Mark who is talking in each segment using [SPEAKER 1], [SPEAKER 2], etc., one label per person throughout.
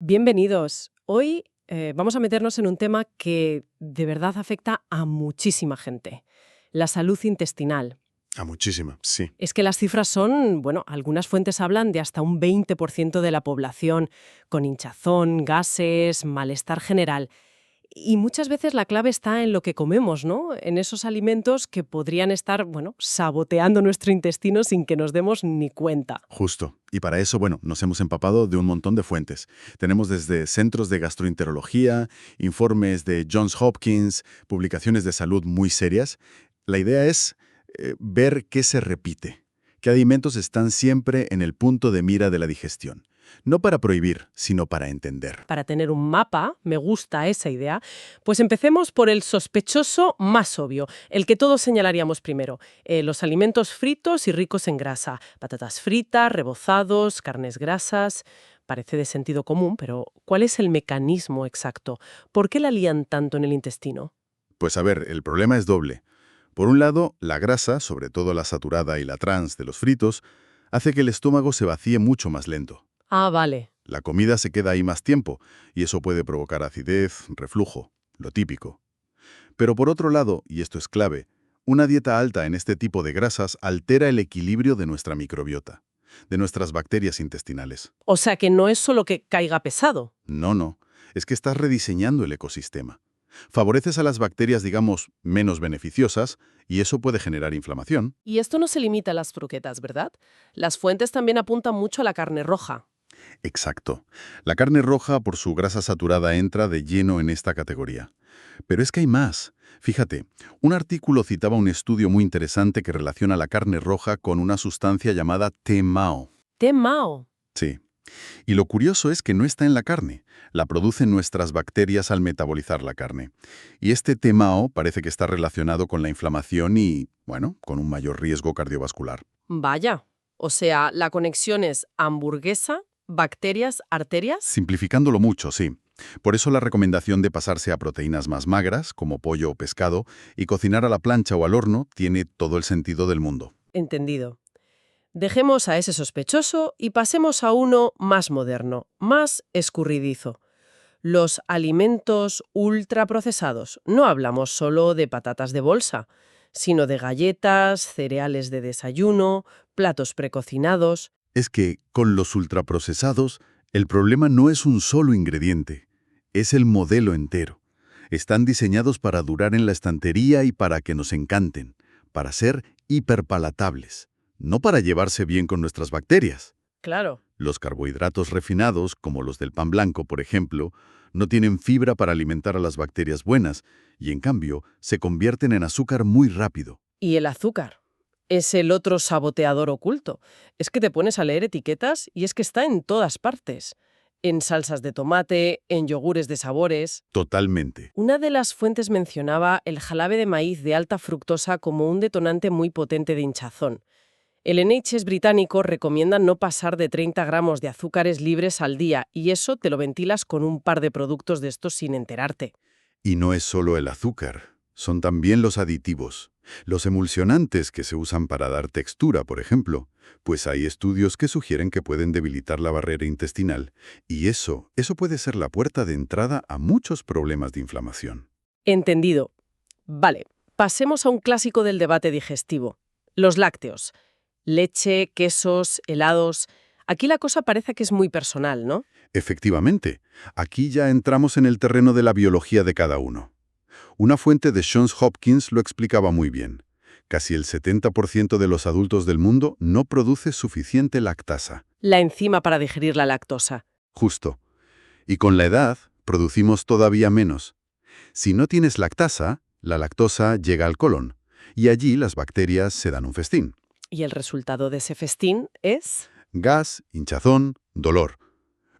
[SPEAKER 1] Bienvenidos. Hoy vamos a meternos en un tema que de verdad afecta a muchísima gente, la salud intestinal.
[SPEAKER 2] A muchísima, sí.
[SPEAKER 1] Es que las cifras son, bueno, algunas fuentes hablan de hasta un 20% de la población con hinchazón, gases, malestar general. Y muchas veces la clave está en lo que comemos, ¿no? En esos alimentos que podrían estar, bueno, saboteando nuestro intestino sin que nos demos ni cuenta.
[SPEAKER 2] Justo. Y para eso, bueno, nos hemos empapado de un montón de fuentes. Tenemos desde centros de gastroenterología, informes de Johns Hopkins, publicaciones de salud muy serias. La idea es ver qué se repite, qué alimentos están siempre en el punto de mira de la digestión. No para prohibir, sino para entender.
[SPEAKER 1] Para tener un mapa, me gusta esa idea, pues empecemos por el sospechoso más obvio, el que todos señalaríamos primero, los alimentos fritos y ricos en grasa, patatas fritas, rebozados, carnes grasas. Parece de sentido común, pero ¿cuál es el mecanismo exacto? ¿Por qué la lían tanto en el intestino?
[SPEAKER 2] Pues a ver, el problema es doble. Por un lado, la grasa, sobre todo la saturada y la trans de los fritos, hace que el estómago se vacíe mucho más lento.
[SPEAKER 1] Ah, vale.
[SPEAKER 2] La comida se queda ahí más tiempo, y eso puede provocar acidez, reflujo, lo típico. Pero por otro lado, y esto es clave, una dieta alta en este tipo de grasas altera el equilibrio de nuestra microbiota, de nuestras bacterias intestinales.
[SPEAKER 1] O sea que no es solo que caiga pesado.
[SPEAKER 2] No, es que estás rediseñando el ecosistema. Favoreces a las bacterias, digamos, menos beneficiosas, y eso puede generar inflamación.
[SPEAKER 1] Y esto no se limita a las croquetas, ¿verdad? Las fuentes también apuntan mucho a la carne roja.
[SPEAKER 2] Exacto. La carne roja, por su grasa saturada, entra de lleno en esta categoría. Pero es que hay más. Fíjate, un artículo citaba un estudio muy interesante que relaciona la carne roja con una sustancia llamada TMAO.
[SPEAKER 1] ¡Mao!
[SPEAKER 2] Sí. Y lo curioso es que no está en la carne, la producen nuestras bacterias al metabolizar la carne. Y este TMAO parece que está relacionado con la inflamación y, bueno, con un mayor riesgo cardiovascular.
[SPEAKER 1] Vaya. O sea, la conexión es hamburguesa, bacterias, arterias.
[SPEAKER 2] Simplificándolo mucho, sí. Por eso la recomendación de pasarse a proteínas más magras, como pollo o pescado, y cocinar a la plancha o al horno tiene todo el sentido del mundo.
[SPEAKER 1] Entendido. Dejemos a ese sospechoso y pasemos a uno más moderno, más escurridizo. Los alimentos ultraprocesados. No hablamos solo de patatas de bolsa, sino de galletas, cereales de desayuno, platos precocinados.
[SPEAKER 2] Es que, con los ultraprocesados, el problema no es un solo ingrediente, es el modelo entero. Están diseñados para durar en la estantería y para que nos encanten, para ser hiperpalatables, no para llevarse bien con nuestras bacterias.
[SPEAKER 1] Claro.
[SPEAKER 2] Los carbohidratos refinados, como los del pan blanco, por ejemplo, no tienen fibra para alimentar a las bacterias buenas y, en cambio, se convierten en azúcar muy rápido.
[SPEAKER 1] ¿Y el azúcar? Es el otro saboteador oculto. Es que te pones a leer etiquetas y es que está en todas partes. En salsas de tomate, en yogures de sabores.
[SPEAKER 2] Totalmente.
[SPEAKER 1] Una de las fuentes mencionaba el jarabe de maíz de alta fructosa como un detonante muy potente de hinchazón. El NHS británico recomienda no pasar de 30 gramos de azúcares libres al día y eso te lo ventilas con un par de productos de estos sin enterarte.
[SPEAKER 2] Y no es solo el azúcar, son también los aditivos, los emulsionantes que se usan para dar textura, por ejemplo, pues hay estudios que sugieren que pueden debilitar la barrera intestinal, y eso puede ser la puerta de entrada a muchos problemas de inflamación.
[SPEAKER 1] Entendido. Vale, pasemos a un clásico del debate digestivo. Los lácteos. Leche, quesos, helados. Aquí la cosa parece que es muy personal, ¿no?
[SPEAKER 2] Efectivamente, aquí ya entramos en el terreno de la biología de cada uno. Una fuente de Johns Hopkins lo explicaba muy bien. Casi el 70% de los adultos del mundo no produce suficiente lactasa.
[SPEAKER 1] La enzima para digerir la lactosa.
[SPEAKER 2] Justo. Y con la edad, producimos todavía menos. Si no tienes lactasa, la lactosa llega al colon, y allí las bacterias se dan un festín.
[SPEAKER 1] Y el resultado de ese festín es...
[SPEAKER 2] Gas, hinchazón, dolor.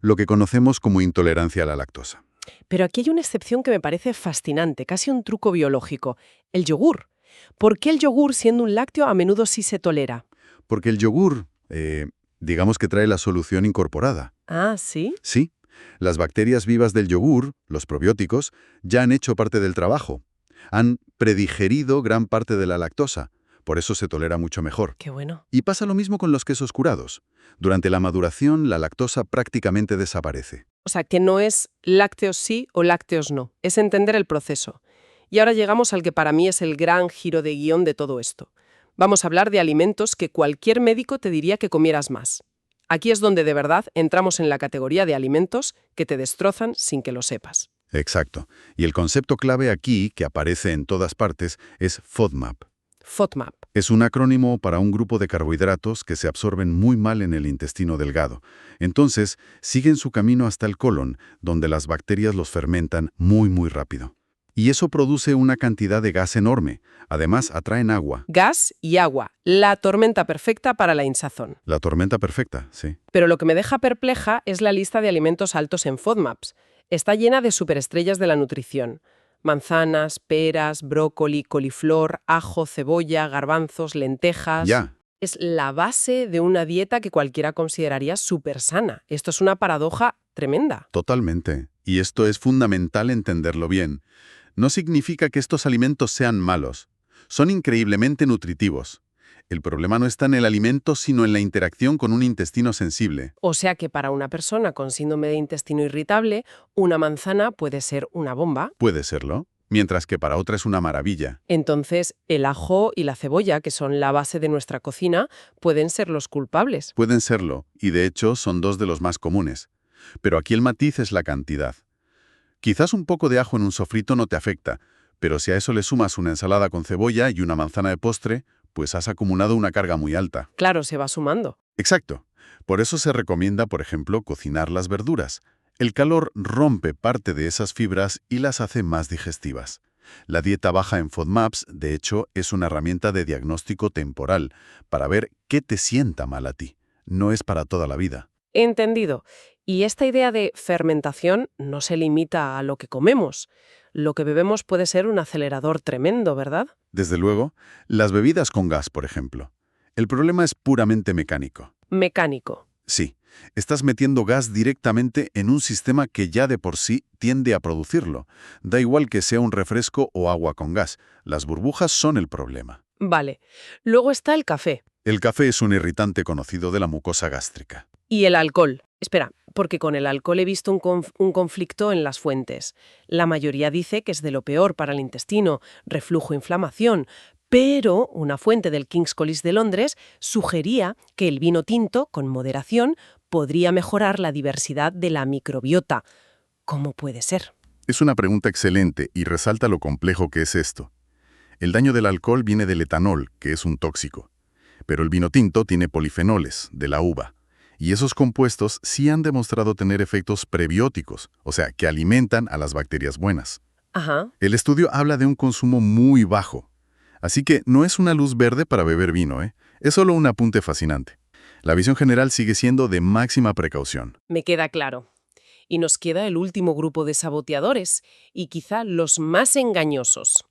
[SPEAKER 2] Lo que conocemos como intolerancia a la lactosa.
[SPEAKER 1] Pero aquí hay una excepción que me parece fascinante, casi un truco biológico. El yogur. ¿Por qué el yogur, siendo un lácteo, a menudo sí se tolera?
[SPEAKER 2] Porque el yogur, digamos que trae la solución incorporada.
[SPEAKER 1] Ah, ¿sí?
[SPEAKER 2] Sí, las bacterias vivas del yogur, los probióticos, ya han hecho parte del trabajo. Han predigerido gran parte de la lactosa. Por eso se tolera mucho mejor.
[SPEAKER 1] Qué bueno.
[SPEAKER 2] Y pasa lo mismo con los quesos curados. Durante la maduración, la lactosa prácticamente desaparece.
[SPEAKER 1] O sea, que no es lácteos sí o lácteos no, es entender el proceso. Y ahora llegamos al que para mí es el gran giro de guión de todo esto. Vamos a hablar de alimentos que cualquier médico te diría que comieras más. Aquí es donde de verdad entramos en la categoría de alimentos que te destrozan sin que lo sepas.
[SPEAKER 2] Exacto. Y el concepto clave aquí, que aparece en todas partes, es FODMAP.
[SPEAKER 1] FODMAP.
[SPEAKER 2] Es un acrónimo para un grupo de carbohidratos que se absorben muy mal en el intestino delgado. Entonces, siguen su camino hasta el colon, donde las bacterias los fermentan muy rápido. Y eso produce una cantidad de gas enorme. Además, atraen agua.
[SPEAKER 1] Gas y agua, la tormenta perfecta para la hinchazón.
[SPEAKER 2] La tormenta perfecta, sí.
[SPEAKER 1] Pero lo que me deja perpleja es la lista de alimentos altos en FODMAPs. Está llena de superestrellas de la nutrición. Manzanas, peras, brócoli, coliflor, ajo, cebolla, garbanzos, lentejas.
[SPEAKER 2] Ya.
[SPEAKER 1] Es la base de una dieta que cualquiera consideraría súper sana. Esto es una paradoja tremenda.
[SPEAKER 2] Totalmente. Y esto es fundamental entenderlo bien. No significa que estos alimentos sean malos. Son increíblemente nutritivos. El problema no está en el alimento, sino en la interacción con un intestino sensible.
[SPEAKER 1] O sea que para una persona con síndrome de intestino irritable, una manzana puede ser una bomba.
[SPEAKER 2] Puede serlo, mientras que para otra es una maravilla.
[SPEAKER 1] Entonces, el ajo y la cebolla, que son la base de nuestra cocina, pueden ser los culpables.
[SPEAKER 2] Pueden serlo, y de hecho son dos de los más comunes. Pero aquí el matiz es la cantidad. Quizás un poco de ajo en un sofrito no te afecta, pero si a eso le sumas una ensalada con cebolla y una manzana de postre, pues has acumulado una carga muy alta.
[SPEAKER 1] Claro, se va sumando.
[SPEAKER 2] Exacto. Por eso se recomienda, por ejemplo, cocinar las verduras. El calor rompe parte de esas fibras y las hace más digestivas. La dieta baja en FODMAPs, de hecho, es una herramienta de diagnóstico temporal para ver qué te sienta mal a ti. No es para toda la vida.
[SPEAKER 1] Entendido. Y esta idea de fermentación no se limita a lo que comemos. Lo que bebemos puede ser un acelerador tremendo, ¿verdad?
[SPEAKER 2] Desde luego, las bebidas con gas, por ejemplo. El problema es puramente mecánico.
[SPEAKER 1] Mecánico.
[SPEAKER 2] Sí, estás metiendo gas directamente en un sistema que ya de por sí tiende a producirlo. Da igual que sea un refresco o agua con gas. Las burbujas son el problema.
[SPEAKER 1] Vale. Luego está el café.
[SPEAKER 2] El café es un irritante conocido de la mucosa gástrica.
[SPEAKER 1] Y el alcohol. Espera, porque con el alcohol he visto un conflicto en las fuentes. La mayoría dice que es de lo peor para el intestino, reflujo, inflamación. Pero una fuente del King's College de Londres sugería que el vino tinto, con moderación, podría mejorar la diversidad de la microbiota. ¿Cómo puede ser?
[SPEAKER 2] Es una pregunta excelente y resalta lo complejo que es esto. El daño del alcohol viene del etanol, que es un tóxico. Pero el vino tinto tiene polifenoles, de la uva. Y esos compuestos sí han demostrado tener efectos prebióticos, o sea, que alimentan a las bacterias buenas.
[SPEAKER 1] Ajá.
[SPEAKER 2] El estudio habla de un consumo muy bajo. Así que no es una luz verde para beber vino, ¿eh? Es solo un apunte fascinante. La visión general sigue siendo de máxima precaución.
[SPEAKER 1] Me queda claro. Y nos queda el último grupo de saboteadores, y quizá los más engañosos,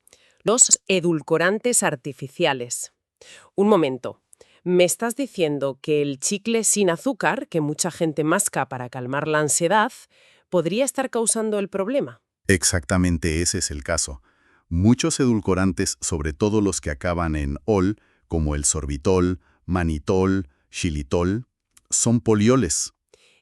[SPEAKER 1] los edulcorantes artificiales. Un momento. ¿Me estás diciendo que el chicle sin azúcar, que mucha gente masca para calmar la ansiedad, podría estar causando el problema?
[SPEAKER 2] Exactamente ese es el caso. Muchos edulcorantes, sobre todo los que acaban en ol, como el sorbitol, manitol, xilitol, son polioles.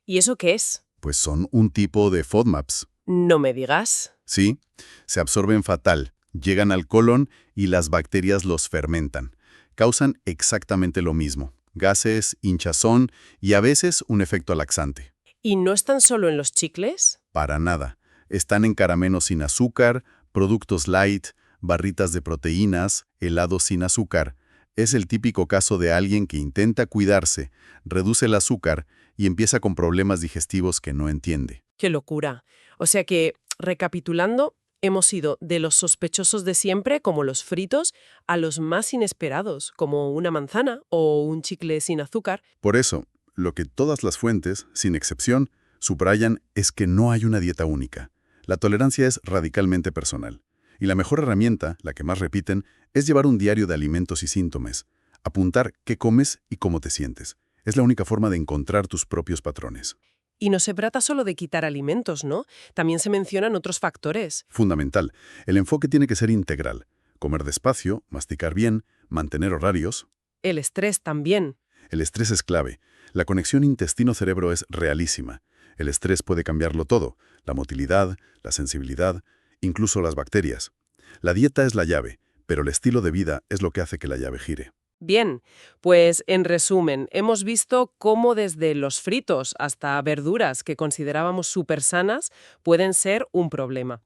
[SPEAKER 1] ¿Y eso qué es?
[SPEAKER 2] Pues son un tipo de FODMAPs.
[SPEAKER 1] No me digas.
[SPEAKER 2] Sí, se absorben fatal, llegan al colon y las bacterias los fermentan. Causan exactamente lo mismo, gases, hinchazón y a veces un efecto laxante.
[SPEAKER 1] ¿Y no están solo en los chicles?
[SPEAKER 2] Para nada. Están en caramelos sin azúcar, productos light, barritas de proteínas, helados sin azúcar. Es el típico caso de alguien que intenta cuidarse, reduce el azúcar y empieza con problemas digestivos que no entiende.
[SPEAKER 1] ¡Qué locura! O sea que, recapitulando, hemos ido de los sospechosos de siempre, como los fritos, a los más inesperados, como una manzana o un chicle sin azúcar.
[SPEAKER 2] Por eso, lo que todas las fuentes, sin excepción, subrayan es que no hay una dieta única. La tolerancia es radicalmente personal. Y la mejor herramienta, la que más repiten, es llevar un diario de alimentos y síntomas. Apuntar qué comes y cómo te sientes. Es la única forma de encontrar tus propios patrones.
[SPEAKER 1] Y no se trata solo de quitar alimentos, ¿no? También se mencionan otros factores.
[SPEAKER 2] Fundamental. El enfoque tiene que ser integral. Comer despacio, masticar bien, mantener horarios.
[SPEAKER 1] El estrés también.
[SPEAKER 2] El estrés es clave. La conexión intestino-cerebro es realísima. El estrés puede cambiarlo todo, la motilidad, la sensibilidad, incluso las bacterias. La dieta es la llave, pero el estilo de vida es lo que hace que la llave gire.
[SPEAKER 1] Bien, pues en resumen, hemos visto cómo desde los fritos hasta verduras que considerábamos súper sanas pueden ser un problema.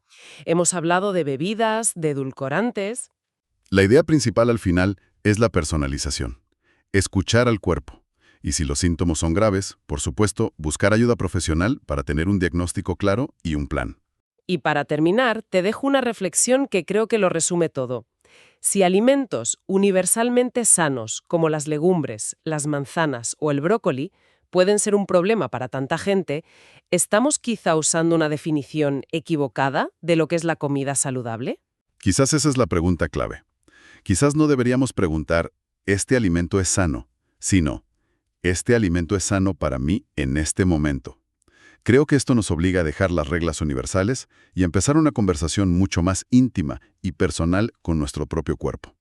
[SPEAKER 1] Hemos hablado de bebidas, de edulcorantes.
[SPEAKER 2] La idea principal al final es la personalización. Escuchar al cuerpo. Y si los síntomas son graves, por supuesto, buscar ayuda profesional para tener un diagnóstico claro y un plan.
[SPEAKER 1] Y para terminar, te dejo una reflexión que creo que lo resume todo. Si alimentos universalmente sanos, como las legumbres, las manzanas o el brócoli, pueden ser un problema para tanta gente, ¿estamos quizá usando una definición equivocada de lo que es la comida saludable?
[SPEAKER 2] Quizás esa es la pregunta clave. Quizás no deberíamos preguntar, ¿este alimento es sano? Sino, ¿este alimento es sano para mí en este momento? Creo que esto nos obliga a dejar las reglas universales y a empezar una conversación mucho más íntima y personal con nuestro propio cuerpo.